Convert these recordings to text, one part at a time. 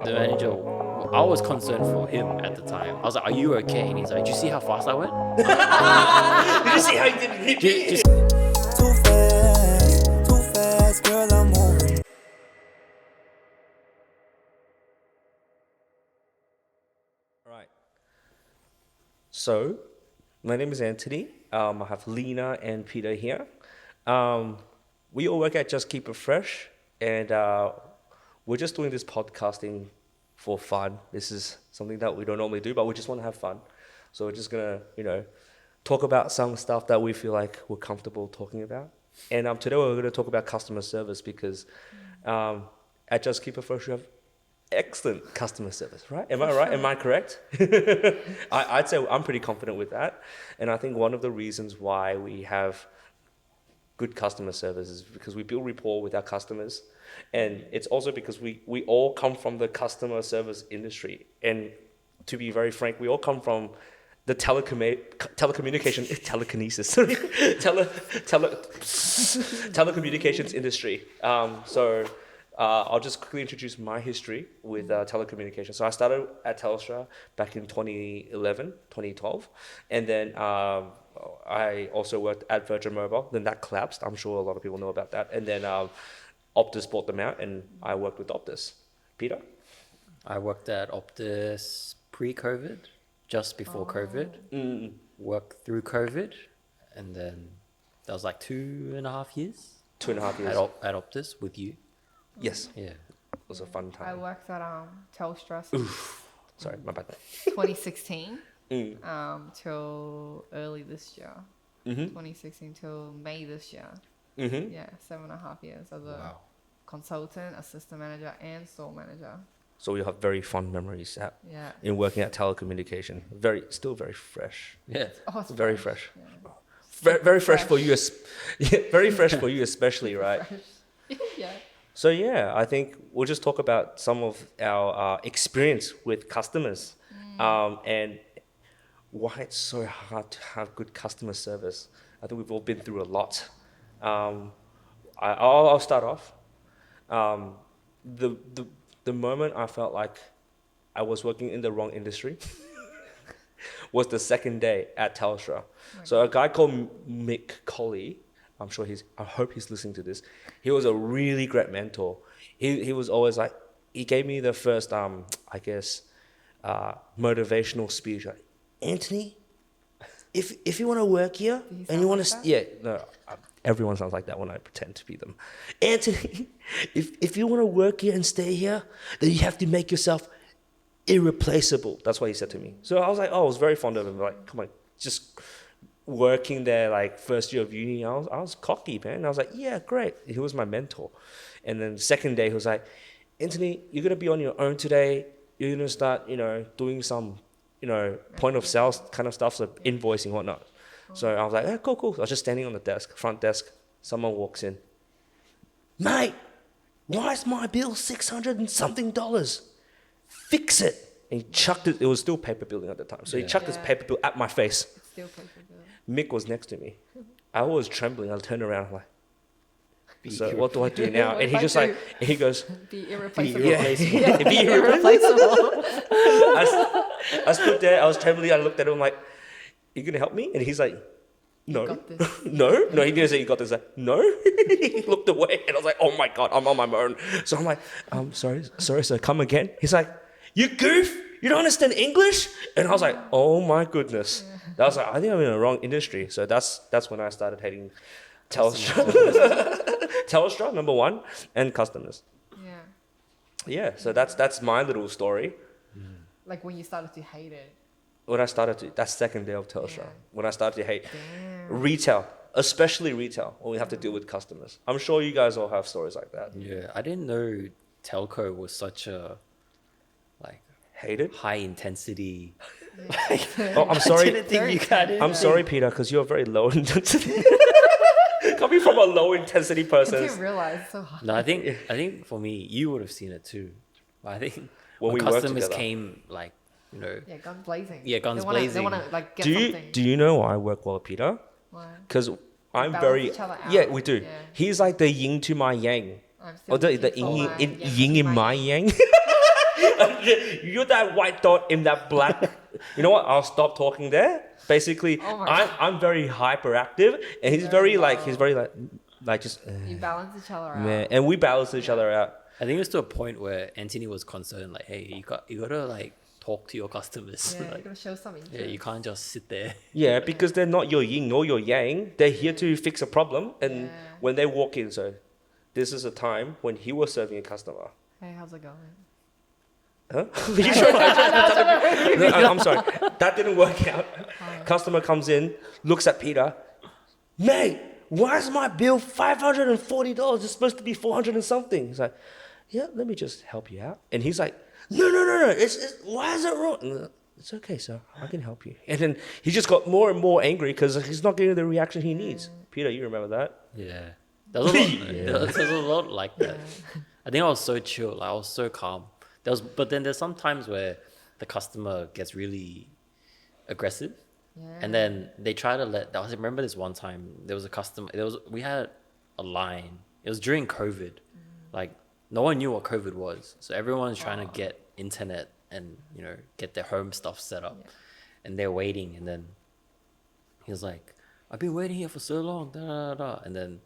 the manager, I was concerned for him at the time. I was like, "Are you okay?" And he's like, "Do you see how fast I went?" Did you see how he didn't hit me? Just, Too fast, girl, I'm moving. Right. So, my name is Antony. I have Lina and Peter here. We all work at Just Keep It Fresh, and we're just doing this podcasting for fun. This is something that we don't normally do, but we just want to have fun. So we're just gonna, talk about some stuff that we feel like we're comfortable talking about. And today we're going to talk about customer service because at Just Keep It Fresh, we have excellent customer service, right? Am I right? Am I correct? I'd say I'm pretty confident with that. And I think one of the reasons why we have good customer service is because we build rapport with our customers. And it's also because we all come from the customer service industry. And to be very frank, we all come from the telecommunications industry. I'll just quickly introduce my history with telecommunications. So I started at Telstra back in 2011, 2012. And then I also worked at Virgin Mobile. Then that collapsed. I'm sure a lot of people know about that. And then Optus bought them out and I worked with Optus. Peter? I worked at Optus pre-COVID, just before COVID. Worked through COVID, and then that was like 2.5 years. 2.5 years. At Optus with you. Yes. Yeah. It was a fun I time. worked at Telstra since Sorry, my bad. 2016 till early this year. 2016 till May this year. Yeah, 7.5 years as a consultant, assistant manager, and store manager. So we have very fond memories Yeah. in working at telecommunication. Still very fresh. Yeah. Oh, it's Very fresh. Yeah. Very fresh for you. Very fresh for you especially, right? Yeah. So yeah, I think we'll just talk about some of our experience with customers and why it's so hard to have good customer service. I think we've all been through a lot. I'll start off. The moment I felt like I was working in the wrong industry was the second day at Telstra. So a guy called Mick Colley, I hope he's listening to this. He was a really great mentor. He was always like, he gave me the first, motivational speech. Like, Antony, if you want to work here and you want to, everyone sounds like that when I pretend to be them. Antony, if you want to work here and stay here, then you have to make yourself irreplaceable. That's what he said to me. So I was like, I was very fond of him. Like, come on, just working there, like first year of uni, I was cocky, man. I was like, yeah, great. He was my mentor. And then the second day, he was like, Antony, you're going to be on your own today. You're going to start, doing some, point of sales kind of stuff, so invoicing, whatnot. So I was like, yeah, cool. I was just standing on the front desk. Someone walks in. Mate, why is my bill $600 and something? Fix it. And he chucked it. It was still paper billing at the time. So he chucked his paper bill at my face. It's still paper bill. Mick was next to me. I was trembling. I turned around. I'm like, so what do I do now? And he just like, he goes, Be irreplaceable. be Irreplaceable. I stood there. I was trembling. I looked at him like, you gonna help me? And he's like, no. You got this. No, he didn't say you got this. Like, no. He looked away and I was like, oh my God, I'm on my own. So I'm like, sorry, sir, come again. He's like, you goof, you don't understand English? And I was like, oh my goodness. That was like, I think I'm in the wrong industry. So that's when I started hating Telstra. Telstra, number one, and customers. Yeah. Yeah, so that's my little story. Like when you started to hate it. When I started to, that second day of Telstra, Yeah. when I started to hate Damn. retail, especially retail, when we have to deal with customers. I'm sure you guys all have stories like that. Yeah. I didn't know telco was such a Hated? high intensity. Oh, I'm sorry. I didn't think you got it. I'm sorry, Peter, because you're very low intensity. Coming from a low intensity I person. didn't realize it's so hard. No, I think for me, you would have seen it too. But I think When when we worked customers together. came, Yeah, guns blazing. Yeah, guns They blazing. want to like get Do something. you know why I work well with Peter? Why? Because I'm balance very each other out. yeah, we do. Yeah. He's like the yin to my yang. I'm still Or the looking for yin my in yang yin to in my yang. You're that white dot in that black. You know what? I'll stop talking there. Basically, Oh my I'm very hyperactive, and he's very like just. You balance each other out. Man, and we balance each other out. I think it was to a point where Antony was concerned, like, hey, you gotta like talk to your customers. Yeah, you Like, gotta show some interest. yeah, you can't just sit there. Yeah, because they're not your yin nor your yang. They're here to fix a problem, and Yeah. when they walk in, so this is a time when he was serving a customer. Hey, how's it going? Huh? You sure? No, I'm sorry. That didn't work out. Customer comes in, looks at Peter. Mate, why is my bill $540? It's supposed to be 400 and something. He's like, yeah, let me just help you out. And he's like, no. It's why is it wrong? It's okay, sir. I can help you. And then he just got more and more angry because he's not getting the reaction he needs. Peter, you remember that? Yeah, there was a lot. There was a lot like that. I think I was so chill. Like, I was so calm. But then there's some times where the customer gets really aggressive, and then they try to I remember this one time there was a customer. We had a line. It was during COVID, like no one knew what COVID was, so everyone's trying to get internet and get their home stuff set up, and they're waiting. And then he was like, "I've been waiting here for so long," and then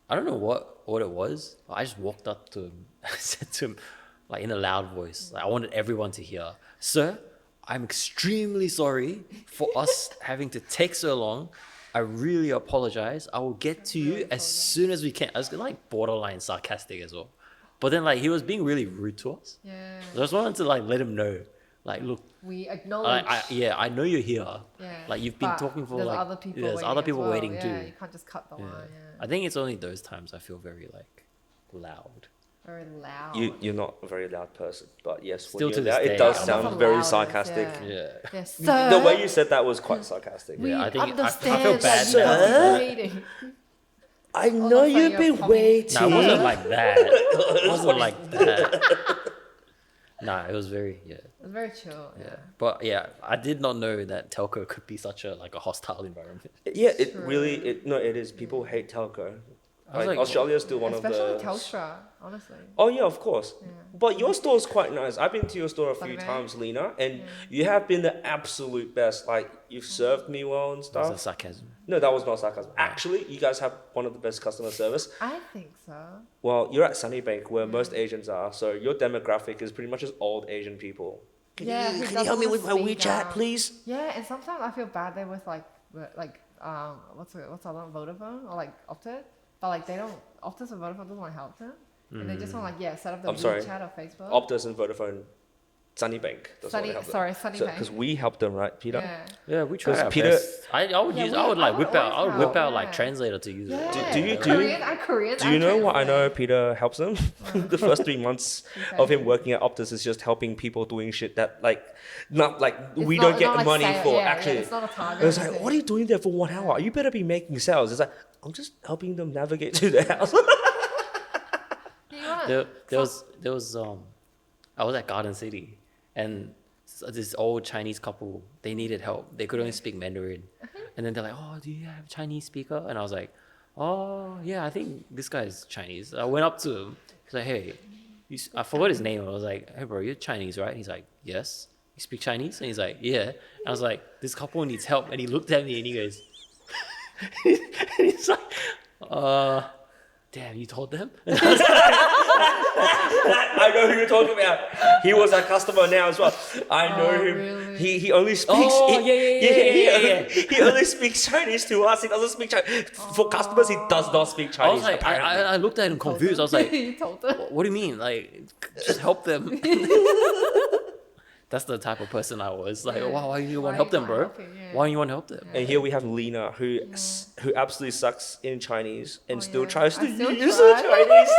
I don't know what it was. I just walked up to him. I said to him, like in a loud voice, like I wanted everyone to hear, "Sir, I'm extremely sorry for us having to take so long. I really apologize. I will get to you as soon as we can." I was like borderline sarcastic as well. But then like he was being really rude to us. Yeah. So I just wanted to like let him know, like, look, We acknowledge. I know you're here. Yeah. Like you've been but talking for there's like other people there's waiting other as people well. waiting yeah, too. You can't just cut the Yeah. line. Yeah. I think it's only those times I feel very like loud. Very loud. You're not a very loud person, but yes, Still when to you're loud, this it day, does I'm sound not very loud, sarcastic. Yeah. Yes, sir. The way you said that was quite sarcastic. We Yeah, I think I feel understand bad that now. you've been waiting. I know that's like you've you're been probably- waiting. No, it wasn't like that. It wasn't like that. Nah, it was very It's very chill. yeah. But yeah, I did not know that telco could be such a hostile environment. Yeah, it really it is. People hate telco. I was Like, like, Australia's still one Especially of with the. Telstra, honestly. Oh yeah, of course. Yeah. But your store's quite nice. I've been to your store a few Sunny Bay? times, Lina, and you have been the absolute best. Like you've served me well and That was a stuff. sarcasm. No, that was not sarcasm. Actually, you guys have one of the best customer service. I think so. Well, you're at Sunnybank where most Asians are, so your demographic is pretty much just old Asian people. Can Yeah, you, who can you help me doesn't with my speak WeChat, out. please? Yeah, and sometimes I feel bad there with what's the other one, Vodafone or like Optus, but like they don't Optus or Vodafone doesn't want to help them, and they just want set up the I'm sorry. WeChat or Facebook. Optus and Vodafone, Sunnybank. That's what they help them. Sunny Because we helped them, right, Peter? Yeah. Yeah, we tried Because our Peter- best. I would Yeah, use. we- I would I like would whip out. I would always whip out help, like yeah. translator to use Yeah. it. Do you- Korean. Do you know what I know Peter helps them? The first 3 months of him working at Optus is just helping people doing shit that not like we don't get money for actually. it's not a target. I was like, what are you doing there for 1 hour? You better be making sales. It's like, I'm just helping them navigate to the house. There was I was at Garden City, and this old Chinese couple, they needed help. They could only speak Mandarin, and then they're like, "Oh, do you have a Chinese speaker?" And I was like, "Oh, yeah, I think this guy's Chinese." I went up to him. He's like, "Hey, I forgot his name." I was like, "Hey, bro, you're Chinese, right?" He's like, "Yes." "You speak Chinese?" And he's like, "Yeah." And I was like, "This couple needs help." And he looked at me and he goes, he's like, damn, you told them? I know who you're talking about. He was a customer now as well. I know him. Really? He only speaks. Oh, yeah. He only speaks Chinese to us. He doesn't speak Chinese. For customers, he does not speak I Chinese. was like, I looked at him confused. I was like, you told them. what do you mean? Like, just help them. That's the type of person I was. Like, why do you want to help them, bro? Why do you want to help them? And here we have Lina, who absolutely sucks in Chinese and still tries to I still use try. the Chinese.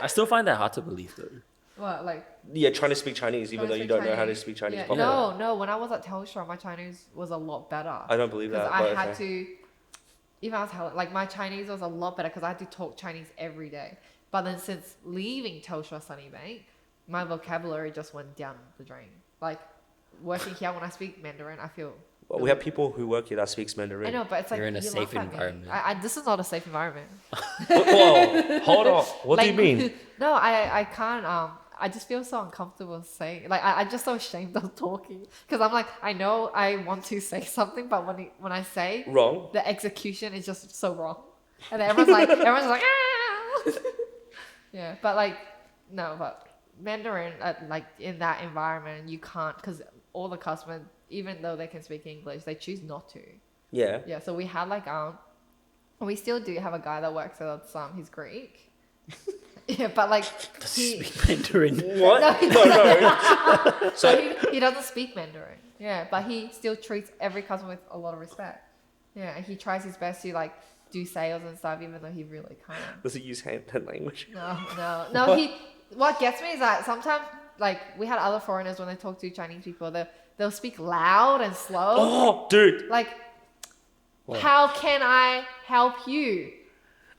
I still find that hard to believe, though. What, like? Yeah, trying to speak Chinese even though you don't know how to speak Chinese properly. No. When I was at Telstra, my Chinese was a lot better. I don't believe that. Because I but had okay. to, even I was like my Chinese was a lot better because I had to talk Chinese every day. But then since leaving Telstra Sunnybank, my vocabulary just went down the drain. Like working here, when I speak Mandarin, I feel. Well, we have people who work here that speaks Mandarin. I know, but it's like You're in a you safe laugh at me. environment. This is not a safe environment. Whoa, hold on. What do you Like, mean? No, I can't. I just feel so uncomfortable saying, like, I'm just so ashamed of talking because I'm like, I know I want to say something, but when I say Wrong. the execution is just so wrong, and then everyone's like, ah! Yeah, but like, no, but Mandarin, like in that environment, you can't, because all the customers, even though they can speak English, they choose not to. Yeah. Yeah, so we had like we still do have a guy that works with us. He's Greek. Yeah, but like Speak Mandarin. What? No. So he doesn't speak Mandarin. Yeah, but he still treats every customer with a lot of respect. Yeah, and he tries his best to like do sales and stuff, even though he really can't. Does he use hand language? No. What gets me is that sometimes, like, we had other foreigners when they talk to Chinese people, they'll speak loud and slow. Oh, dude. Like, What? how can I help you?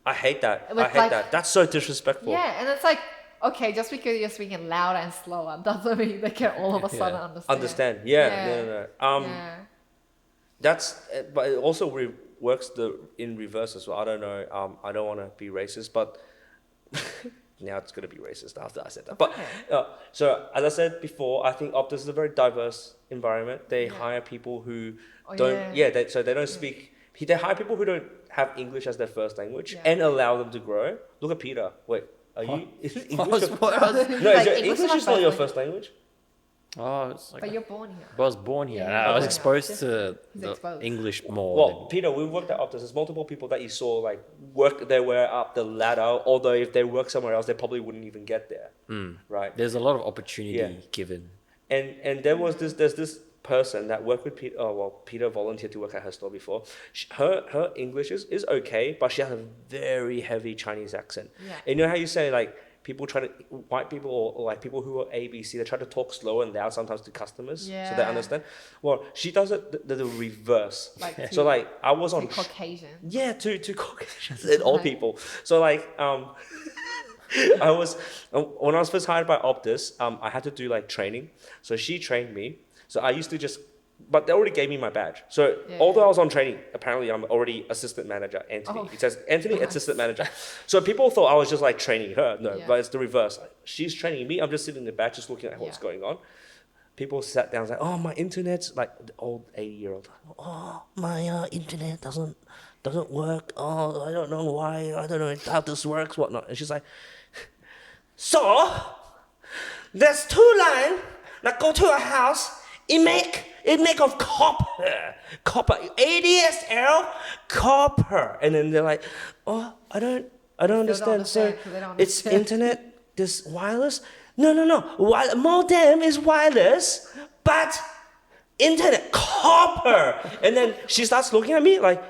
I hate that. With, I hate that. That's so disrespectful. Yeah, and it's like, okay, just because you're speaking louder and slower doesn't mean they can all of a sudden understand. Yeah. No. Yeah. That's, but it also works in reverse as well. I don't know. I don't want to be racist, but now it's going to be racist after I said that. But so as I said before, I think Optus is a very diverse environment. They hire people who don't. Yeah. They don't speak. They hire people who don't have English as their first language and allow them to grow. Look at Peter. Wait, are you? Is English? English is not your first language. Oh, it's like But you're born here. I was born here. Yeah, and I was yeah. exposed to He's the exposed. English more. Well, Peter, we worked at Optus. There's multiple people that you saw like work their way up the ladder. Although if they work somewhere else, they probably wouldn't even get there. Right. There's a lot of opportunity given. And there's this person that worked with Peter. Oh well, Peter volunteered to work at her store before. Her English is okay, but she has a very heavy Chinese accent. Yeah. And you know how you say like white people or like people who are ABC, they try to talk slow and loud sometimes to customers so they Yeah. understand. Well, she does it the reverse. Like So like I was on Caucasian. yeah, to Caucasians and all people. So like I was when I was first hired by Optus, I had to do like training. So she trained me. So I used to just, but they already gave me my badge. So although I was on training, apparently I'm already assistant manager, Antony. Oh. It says Antony, assistant manager. So people thought I was just like training her. No, Yeah. but it's the reverse. She's training me. I'm just sitting in the back, just looking at what's going on. People sat down and said, oh, my internet's like the old 80-year-old. Oh, my internet doesn't work. Oh, I don't know why. I don't know how this works, whatnot. And she's like, so there's two lines that go to a house. It make of copper, ADSL, copper. And then they're like, oh, I don't understand. So it's internet, this wireless? No. Modem is wireless, but internet, copper. And then she starts looking at me like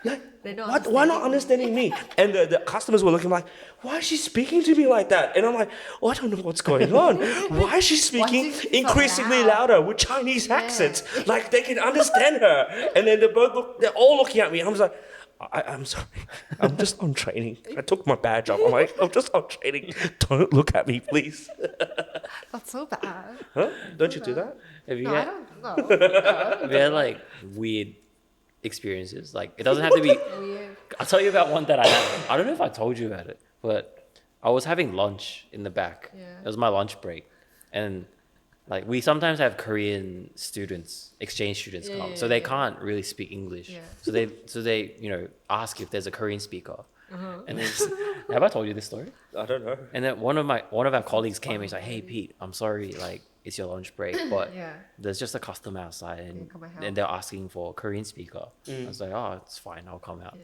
what? Why not understanding me? And the customers were looking like, why is she speaking to me like that? And I'm like, oh, I don't know what's going on. Why is she speaking increasingly louder with Chinese accents? Like they can understand her. And then they're all looking at me. I'm just like, I'm sorry. I'm just on training. I took my badge off. I'm like, I'm just on training. Don't look at me, please. That's so bad. Huh? Don't you do that? Have you No, I had, don't know. have you had like weird experiences? Like it doesn't have to be. Weird. I'll tell you about one that I had. I don't know if I told you about it, but I was having lunch in the back. Yeah. It was my lunch break, and like we sometimes have Korean students, exchange students come, so they can't really speak English. Yeah. So they ask if there's a Korean speaker. And then have I told you this story? I don't know. And then one of our colleagues came and he's like, "Hey Pete, I'm sorry, like it's your lunch break, but Yeah. there's just a customer outside and come and help." they're asking for a Korean speaker." I was like, "Oh, it's fine, I'll come out."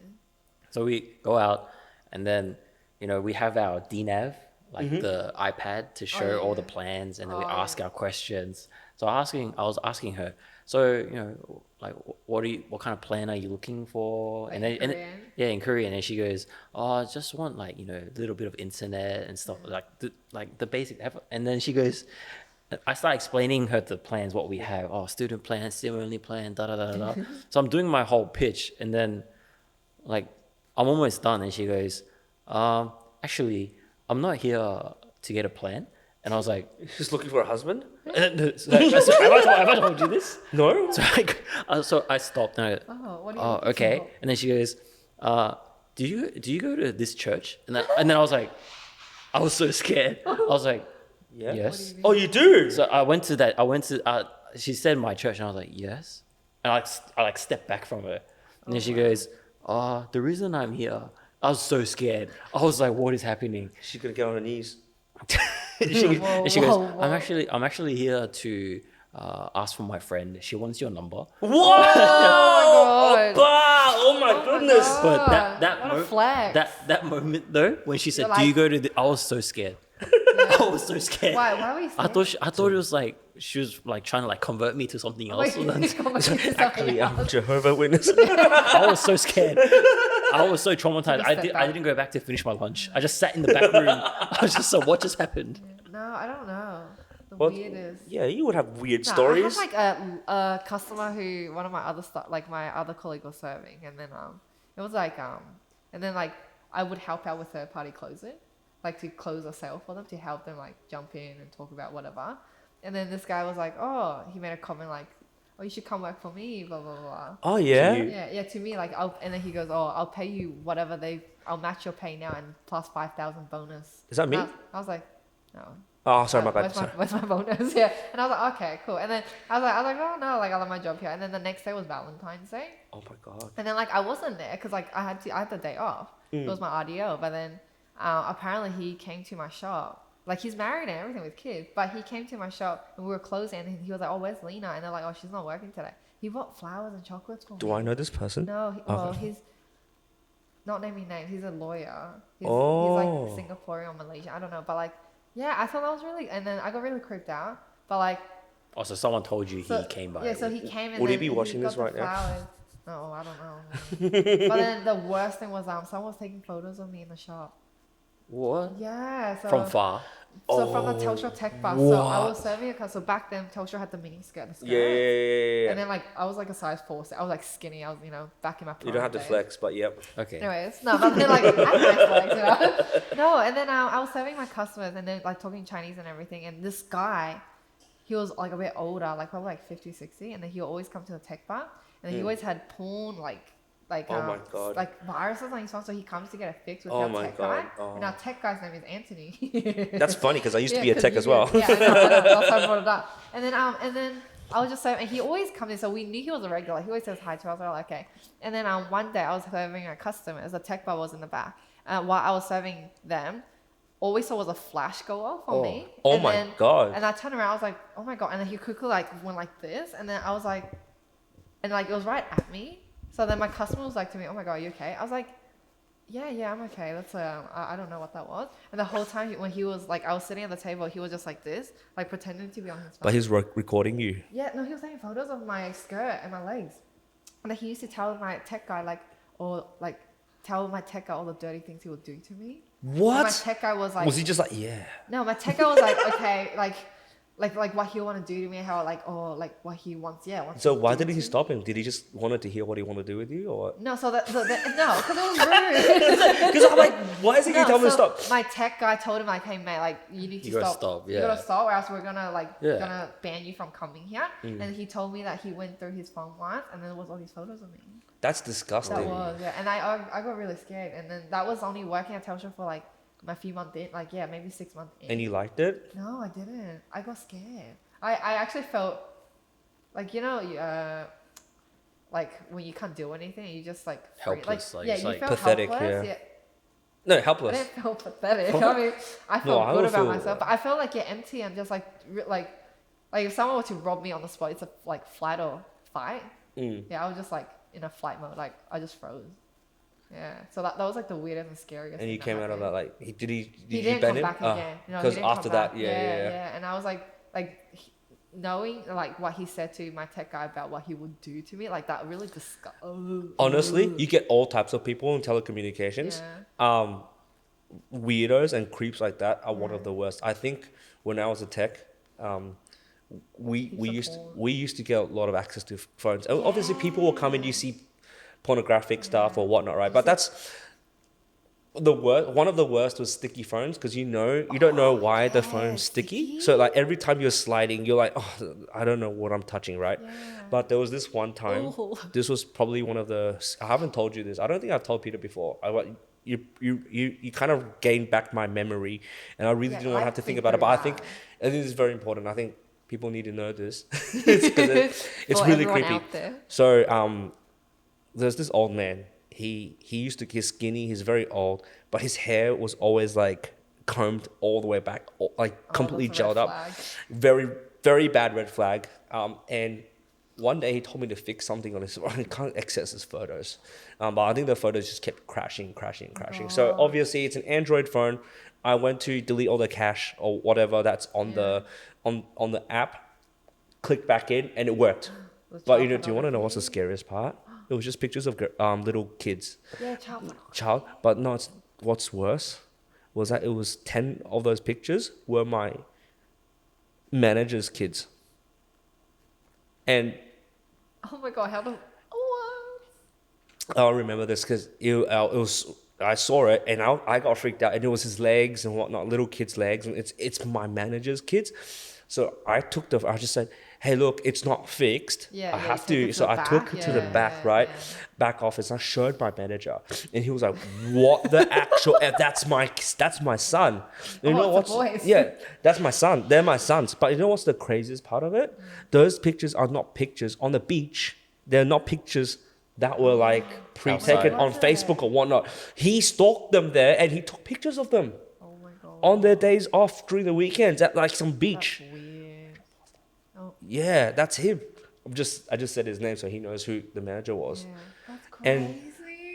So we go out and then we have our DNAV, like the iPad to show all the plans, and then we ask our questions. So I was asking her, so like what kind of plan are you looking for? Like and then in Korean? in Korean, and she goes, "Oh, I just want like a little bit of internet and stuff like the basic." And then she goes, I start explaining her the plans, what we have. Oh, student plan, student-only plan, da da da da. So I'm doing my whole pitch, and then like I'm almost done, and she goes, "Actually, I'm not here to get a plan." And I was like, She's looking for a husband? have I told you this? No. So I stopped and I go, Oh, what are you "Oh, looking okay." for? And then she goes, do you go to this church?" And then I was like, I was so scared. I was like, Yeah. Yes. Oh, you do? So I went to, she said my church, and I was like, yes. And I like stepped back from her. And then she goes, the reason I'm here, I was so scared. I was like, what is happening? She's going to get on her knees. And she goes, whoa. I'm actually here to ask for my friend. She wants your number. Whoa! God. Oppa! Oh my goodness! God. But that What a flex. that moment though, when she said, You're "Do you like- go to?" I was so scared. I was so scared. Why were you I scared? thought it was like she was like trying to like convert me to something else. Actually, I'm a Jehovah's Witness. I was so scared. I was so traumatized. Took a step I back. didn't go back to finish my lunch. I just sat in the back room. I was just so, what just happened? No, I don't know. The Well, weirdest. yeah, you would have weird No, stories. I had like a customer who one of my other my other colleague was serving, and then it was like and then like I would help out with third party closing, like to close a sale for them, to help them like jump in and talk about whatever. And then this guy was like, oh, he made a comment like, oh, you should come work for me, blah blah blah. Oh yeah. Yeah, to me like and then he goes, oh, I'll pay you whatever I'll match your pay now and plus 5,000 bonus. Is that me? And I was like, no. Oh, sorry, my bad. Where's my bonus? Yeah. And I was like, okay, cool. And then I was like, oh no, like I love my job here. And then the next day was Valentine's Day. Oh my god. And then like I wasn't there because like I had the day off. It was my RDO. But then apparently he came to my shop. Like he's married and everything with kids, but he came to my shop and we were closing and he was like, oh, where's Lina? And they're like, oh, she's not working today. He bought flowers and chocolates for me. Do I know this person? No, well, he's not naming names. He's a lawyer. He's Oh. like Singaporean or Malaysian. I don't know, but like, yeah, I thought that was really. And then I got really creeped out. But like, Also, someone told you so, he came by. yeah, so he came and Would he then be watching got this the right now? flowers. No, I don't know. But then the worst thing was someone was taking photos of me in the shop. What? Yeah, so From far. So from the Telstra Tech Bus. So I was serving a customer. So back then Telstra had the mini skirt, the skirt. Yeah. And then like I was like a size 4, so I was like skinny. I was back in my prime You don't have to days. flex, but yep. Okay. Anyways, no, but then like I had nice legs, No, and then I was serving my customers and then like talking Chinese and everything. And this guy, he was like a bit older, like probably like 50, 60. And then he would always come to the tech bar. And then he always had porn, Oh my God. like viruses on his phone. So he comes to get a fix with Oh our my tech God. guy. Oh. And our tech guy's name is Antony. That's funny because I used to be a 'cause tech you as well. did. Yeah, I know. That's why I brought it up. And then I was just saying, and he always comes in, so we knew he was a regular. He always says hi to us. I was like, okay. And then one day I was serving a customer. The tech bar was in the back. While I was serving them, all we saw was a flash go off on me. Oh And my then- God. And I turned around. I was like, oh my God. And then he quickly like went like this, and then I was like, and like it was right at me. So then my customer was like to me, oh my God, are you okay? I was like, yeah, I'm okay. That's I don't know what that was. And the whole time when he was like, I was sitting at the table, he was just like this, like pretending to be on his phone. But he's recording you. Yeah, no, he was taking photos of my skirt and my legs. And then he used to tell my tech guy tell my tech guy all the dirty things he would do to me. And my What? tech guy was like, Was he just like, yeah? no, my tech guy was like, okay, like what he want to do to me, how what he wants, wants So to why do didn't he to me. stop him? Did he just wanted to hear what he wanted to do with you, or? No, so no, because it was rude. Because I'm like, why is he gonna tell me to so stop? My tech guy told him like, hey mate, like you need to You gotta stop. stop, You yeah. gotta stop, or else we're gonna Yeah. gonna ban you from coming here. And he told me that he went through his phone once, and then there was all these photos of me. That's disgusting. That was and I got really scared, and then that was only working at Telstra for like a few months in, maybe 6 months in. And you liked it? No, I didn't. I got scared. I actually felt like like when you can't do anything, you just like Helpless, like, yeah, it's you like felt pathetic, helpless. yeah. No, I helpless. didn't feel pathetic. I mean, I felt I good would about feel- myself, but I felt like empty and just like if someone were to rob me on the spot, it's a like flight or fight. Yeah, I was just like in a flight mode, like I just froze. Yeah, so that was like the weirdest and scariest. And you thing came out of that happened. like, did you Didn't ban come him? back again. No, he Because didn't after come that, back. yeah. And I was like knowing like what he said to my tech guy about what he would do to me, like that really Honestly, you get all types of people in telecommunications. Yeah. Weirdos and creeps like that are one of the worst. I think when I was a tech, we used to get a lot of access to phones. Obviously, people will come and you see pornographic stuff or whatnot, right? But that's the worst. One of the worst was sticky phones because you don't know why the phone's sticky. So like every time you're sliding, you're like, oh, I don't know what I'm touching, right? Yeah. But there was this one time. Oh. This was probably one of the. I haven't told you this. I don't think I've told Peter before. you kind of gained back my memory, and I really didn't want to have to think about it. But I think this is very important. I think people need to know this. it's really creepy. So there's this old man. He used to get skinny. He's very old, but his hair was always like combed all the way back, like completely gelled up. Very, very bad red flag. And one day he told me to fix something on his phone. I can't access his photos, but I think the photos just kept crashing. So obviously it's an Android phone. I went to delete all the cache or whatever that's on the on the app, clicked back in, and it worked. But do you want to know what's the scariest part? It was just pictures of little kids. Yeah, child. But no, what's worse was that it was 10 of those pictures were my manager's kids. And oh my god, how the I'll remember this because it was. I saw it and I got freaked out, and it was his legs and whatnot, little kids' legs, and it's my manager's kids. So I just said, hey, look, it's not fixed. I have to. So I took it to the back, right? Back office. I showed my manager, and he was like, what the actual? That's my son. And you know what's? Yeah, that's my son. They're my sons. But you know what's the craziest part of it? Those pictures are not pictures on the beach. They're not pictures that were like pre-taken on Facebook or whatnot. He stalked them there, and he took pictures of them. Oh my god. On their days off during the weekends at like some beach. That's weird. Oh. Yeah, that's him. I just said his name so he knows who the manager was. Yeah, that's crazy. And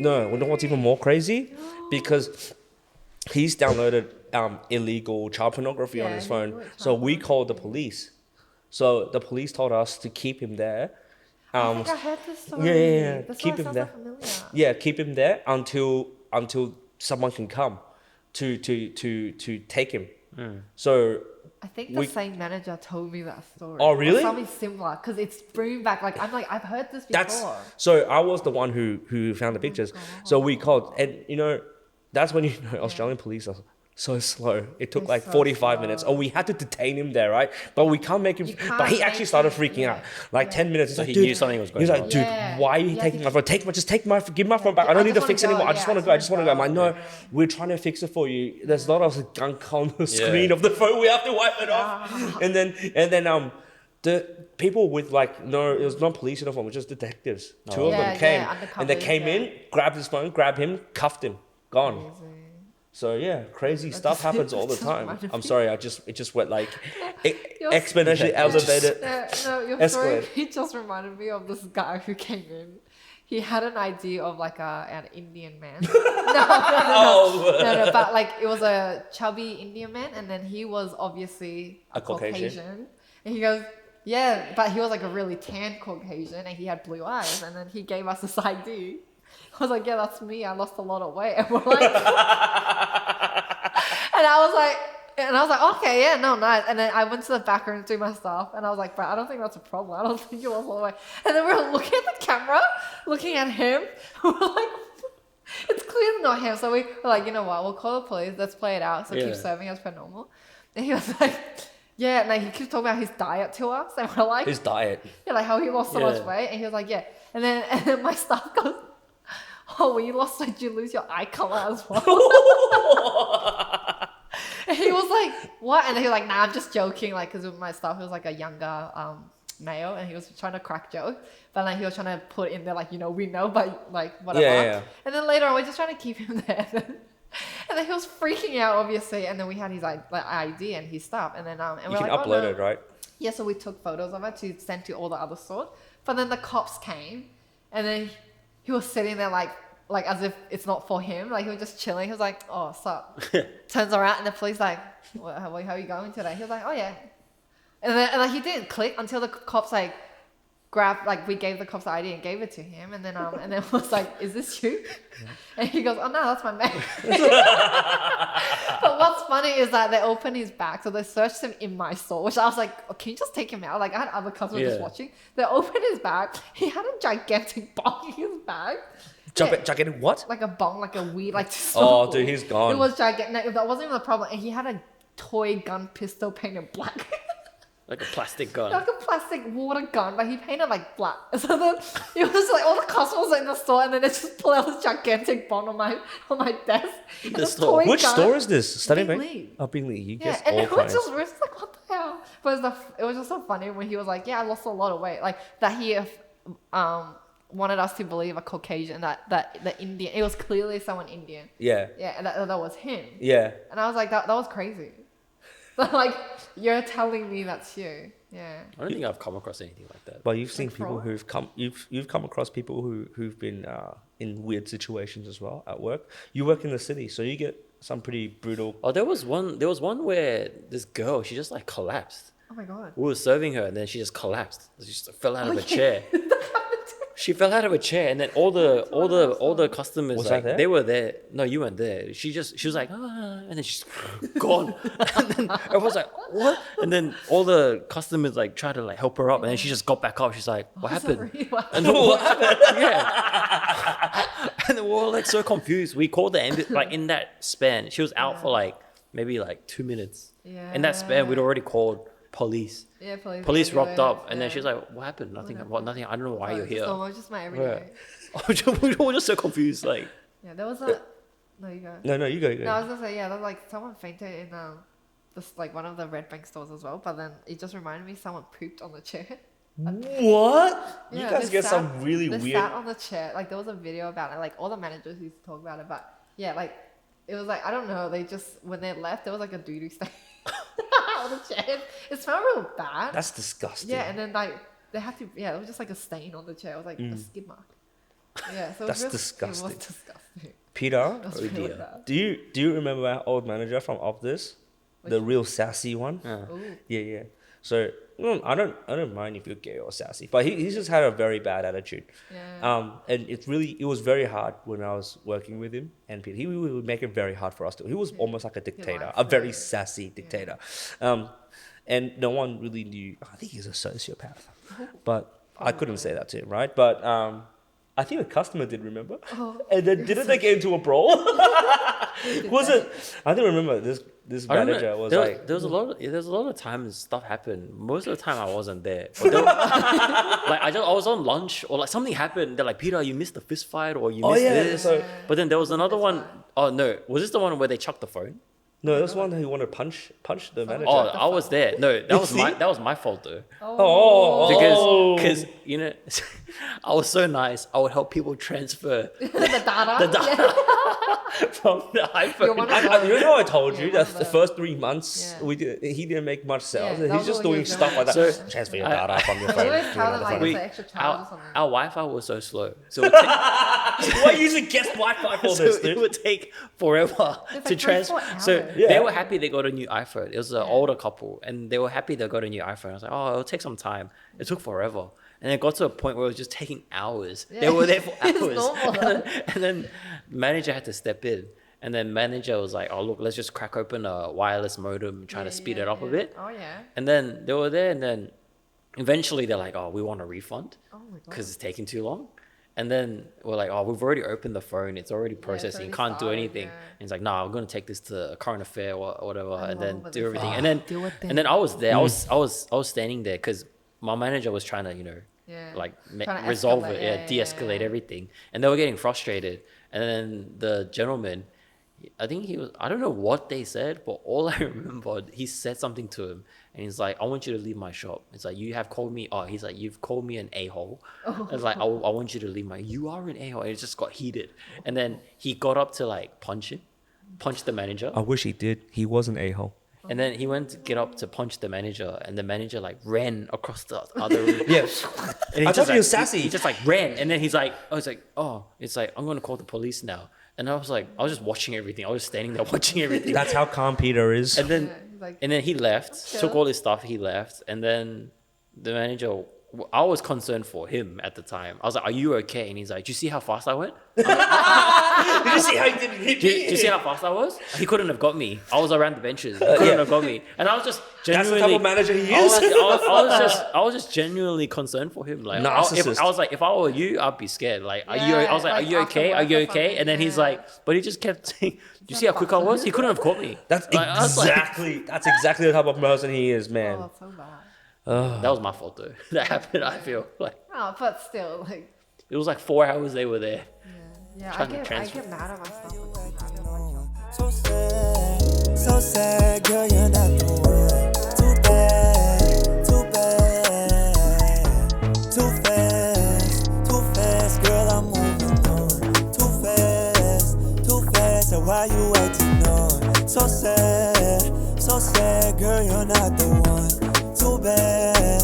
no, you know what's even more crazy? Because he's downloaded illegal child pornography on his phone. So we called the police. So the police told us to keep him there. I think I heard this story. Yeah. This Keep him there. Familiar. Yeah, keep him there until someone can come to take him. So I think the same manager told me that story. Oh, really? Or something similar, because it's bringing back, I've heard this before. So I was the one who found the pictures. So we called, and that's when Australian police are so slow. It took like 45 minutes. Oh, we had to detain him there, right? But we can't make him. But he actually started freaking out. Like 10 minutes. So he knew something was going on. He was like, dude, why are you taking my phone? Give my phone back. I don't need to fix it anymore. I just want to go. I'm like, no, we're trying to fix it for you. There's a lot of gunk on the screen of the phone. We have to wipe it off. And then the people with it was not police uniform, it was just detectives. Two of them came, and they came in, grabbed his phone, grabbed him, cuffed him, gone. So yeah, crazy stuff happens all the time. I'm sorry, it just went like exponentially elevated. No, your story just reminded me of this guy who came in. He had an idea of like an Indian man. No, but like it was a chubby Indian man, and then he was obviously a Caucasian. And he goes, yeah, but he was like a really tan Caucasian, and he had blue eyes, and then he gave us this ID. I was like, yeah, that's me. I lost a lot of weight. And we're like, and I was like, okay, yeah, no, nice. And then I went to the back room to do my stuff, and I was like, bro, I don't think that's a problem. I don't think you lost a lot of weight. And then we were looking at the camera, looking at him. We're like, it's clearly not him. So we were like, you know what? We'll call the police. Let's play it out. So keep serving as per normal. And he was like, yeah, and like he keeps talking about his diet to us, and we're like, his diet. Yeah, like how he lost so much weight, and he was like, yeah. And then my staff goes, oh, when you lost weight, did you lose your eye color as well? And he was like, what? And he was like, nah, I'm just joking. Like, because my staff was like a younger male, and he was trying to crack joke. But like, he was trying to put in there, like, we know, but like, whatever. Yeah. And then later on, we're just trying to keep him there. And then he was freaking out, obviously. And then we had his ID and his stuff. And then and you can upload it, right? Yeah, so we took photos of it to send to all the other stores. But then the cops came, and then he was sitting there like as if it's not for him. Like he was just chilling. He was like, "Oh, sup?" Turns around, and the police like, how are you going today? He was like, "Oh yeah," and then he didn't click until the cops like grabbed, like we gave the cops the ID and gave it to him, and then was like, "Is this you?" And he goes, "Oh no, that's my mate." But what's funny is that they opened his bag, so they searched him in my store, which I was like, oh, "Can you just take him out?" Like I had other customers just watching. They opened his bag. He had a gigantic bong in his bag. Gigantic what? Like a bong, like a weed, like. Oh, dude, he's gone. It was gigantic. No, that wasn't even the problem. And he had a toy gun pistol painted black. Like a plastic gun. Like a plastic water gun, but he painted like black. So then it was like all the customers in the store, and then they just pull out this gigantic bomb on my desk. And The this store. toy Which gun. store is this? Studying Bingley. Oh, Bingley. You Yeah, guess and all it was kinds. just, we're just like, what the hell? But it was just so funny when he was like, yeah, I lost a lot of weight. Like that he wanted us to believe a Caucasian, that the Indian, it was clearly someone Indian. Yeah. Yeah, and that was him. Yeah. And I was like, that was crazy. Like, you're telling me that's you. Yeah. I don't think I've come across anything like that. But you've seen Like people fraud? you've come across people who've been in weird situations as well at work. You work in the city, so you get some pretty brutal. Oh, there was one where this girl, she just like collapsed. Oh my God. We were serving her, and then she just collapsed. She just fell out of a yeah. chair. She fell out of a chair, and then all the customers, Was I like there? they were there. No, you weren't there. She was like, ah, and then she's gone. And then I was like, what? And then all the customers like tried to like help her up, and then she just got back up. She's like, what happened? And then what happened? Yeah. And then we were like so confused. We called the ambulance like in that span. She was out for like maybe like 2 minutes. Yeah. In that span, we'd already called police. Yeah, Police rocked regular, up, and then yeah. she's like, "What happened? Nothing. What? Nothing. I don't know why you're here." So it's just my everyday. We were just so confused. Like, Yeah, there was a. No, you go. No, you go. No, I was gonna say, yeah, there was like someone fainted in this like one of the Red Bank stores as well. But then it just reminded me someone pooped on the chair. What? You Yeah, guys they get sat- some really they weird. sat on the chair. Like there was a video about it. Like all the managers used to talk about it. But yeah, like it was like I don't know. They just when they left, there was like a doo doo stain on the chair. It smelled real bad. That's disgusting. Yeah, and then like they had to. Yeah, it was just like a stain on the chair. It was like a skid mark. Yeah, so it That's was disgusting. It was disgusting. Peter, It was Oh, really dear. bad. do you remember our old manager from Optus, the real sassy one? Ooh. Yeah. So I don't mind if you're gay or sassy, but he's just had a very bad attitude. Yeah. And it was very hard when I was working with him, and Pete, he would make it very hard for us to. He was almost like a dictator, likes a very it. sassy dictator. And no one really knew. I think he's a sociopath, but I couldn't say that to him, right? But I think a customer did remember, and then didn't they get into a brawl? Was it? I don't remember. This I remember manager was there, like, there was a lot of times stuff happened. Most of the time I wasn't there. But there, like I was on lunch or like something happened. They're like, Peter, you missed the fist fight or you missed yeah, this. so- But then there was another one. Oh no, was this the one where they chucked the phone? no, that's one who wanted to punch the manager. Oh, I was there. No, that was See? that was my fault though. Oh, Because you know, I was so nice. I would help people transfer the data. the data from the You're iPhone. one of you know, I told you Yeah, that one the of first 3 months Yeah. he didn't make much sales. Yeah, that He's was just all he doing was stuff doing. like that. So, Transfer your I- data from your You phone. always to tell them another like phone. it's an extra charge or something. Our Wi-Fi was so slow, so it would take, Why are you using guest Wi-Fi for so this, it dude? would take forever It's to like transfer. 24 So hours. Yeah. they were happy they got a new iPhone. It was an older couple, and they were happy they got a new iPhone. I was like, oh, it'll take some time. It took forever, and it got to a point where it was just taking hours. They Yeah. were there for It's hours, normal. and then manager had to step in. And then manager was like, oh, look, let's just crack open a wireless modem, try to speed it up a bit. Oh yeah. And then they were there, and then eventually they're like, oh, we want a refund Oh my god. because it's taking too long. And then we're like, oh, we've already opened the phone. It's already processing. You already can't do started, anything. yeah. And he's like, no, I'm going to take this to a current affair or whatever and then love do it. everything. Ah, And then do it then. and then I was there. I was standing there because my manager was trying to, Yeah. like Trying to resolve escalate, it, yeah, de-escalate yeah. everything. And they were getting frustrated. And then the gentleman, I think I don't know what they said, but all I remember, he said something to him. And he's like, I want you to leave my shop. It's like, you have called me, he's like, you've called me an a-hole. It's like, I want you to leave you are an a-hole. And it just got heated. And then he got up to like punch the manager. I wish he did. He was an a-hole. And then he went to get up to punch the manager, and the manager like ran across the other room. Yeah. And I just, told you he was like, sassy. He just like ran, and then he's like, it's like, I'm gonna call the police now. And I was just watching everything. I was just standing there watching everything. That's how calm Peter is. And then Yeah, he's like, and then he left, Chill. took all his stuff, he left, and then the manager. I was concerned for him at the time. I was like, "Are you okay?" And he's like, "Do you see how fast I went? Did you see how he didn't hit Do you see how fast I was? He couldn't have got me. I was around the benches. He couldn't yeah. have got me." And I was just That's genuinely. the type of manager he I is. I was just genuinely concerned for him. Like, Narcissist. I was like, if I were you, I'd be scared. Like, I was like, like are you after okay? Are work you or okay? something, And then he's yeah. like, but he just kept saying, "Do you see how quick I was? He couldn't have caught me." That's Like, I was like- exactly the type of person he is, man. oh, that's so bad. That was my fault though. That happened. I feel like Oh, but still, like, it was like 4 hours they were there. yeah, Trying to I transfer. get mad at myself. So sad, girl, you're not the one. Too bad, too bad. Too fast, girl, I'm moving on. Too fast, so why you acting on? So sad, girl, you're not the one. Too bad,